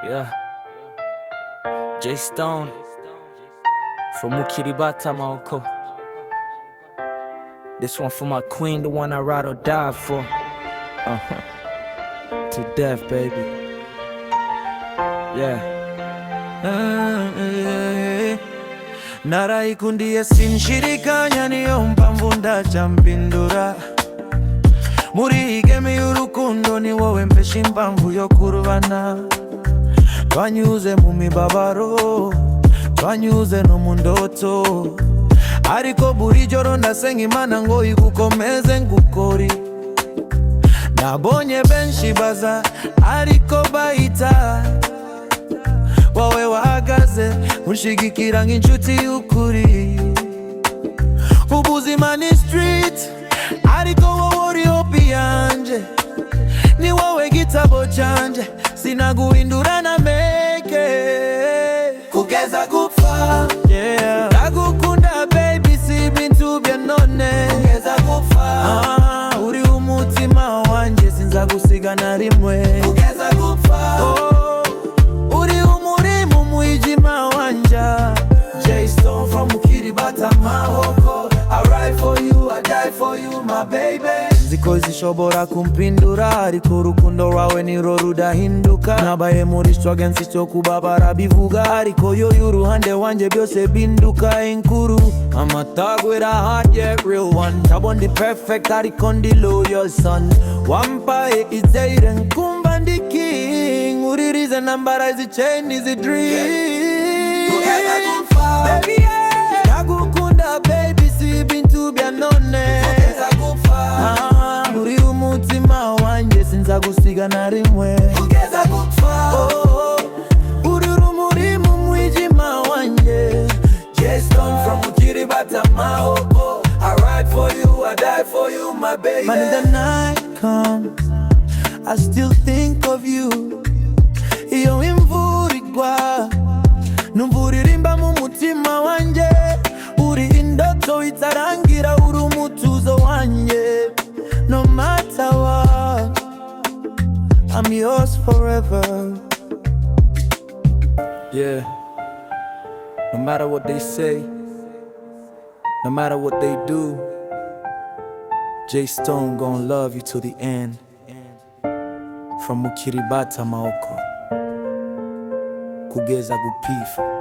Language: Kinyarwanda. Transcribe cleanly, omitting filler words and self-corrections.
Yeah, J Stone from Mukiribata Maoko. This one for my queen, the one I ride or die for. To death, baby. Yeah. Narayikundie sinshirikanya niyo mpamvu ndaca mpindura muri iyi game y'urukundo ni wowe mpesha impamvu yo kurubana. Twanyuze mu mibabaro, twanyuze no mu ndoto, ariko buri joro ndasenga Imana ngo igukomeze ngukori. Nabonye benshi baza ariko bahita, wowe wahagaze unshigikira nk'inshuti y'ukuri. Ubuzima ni street ariko wowe uri hope yanje, ni wowe gitabo canje sinaguhindura na meke kugeza gupfa. Yeah, ndagukunda baby si ibintu bya none kugeza gupfa. Uri umutima wanje sinzagusiga na rimwe kugeza gupfa. Uri umurimo mwijima wanja. J Stone from Mukiribata Mahoko. I ride for you, I die for you my baby. Nziko zishobora kumpindura ariko urukundo rwawe niro rudahinduka. Nabaye muri struggle nsicyo kubabara bivuga, ariko yo y'uruhande wanje byose binduka inkuru. Amatagwera hard yet real one, tabon the perfect ariko ndi loyal son. Wampaye izere nkumva ndi king, uririze nambara izi chain izi dream. Together gupfa baby yeah, ndagukunda baby si ibintu bya none kugeza gupfa. Uri umutima wanje sinzagusiga na rimwe kugeza gupfa. Uri urumuri mu mwijima wanje. J Stone from Mukiribata Mahoko. I ride for you, I die for you my baby. When the night comes, I still think of you. Iyo imvura igwa numva uririmba mu mutima wanje. Uri indoto itarangira, uri umutuzo wanje. No matter what, I'm yours forever. Yeah. No matter what they say, no matter what they do, J Stone gon' love you to the end. From Mukiribata Maoko kugeza gupifa.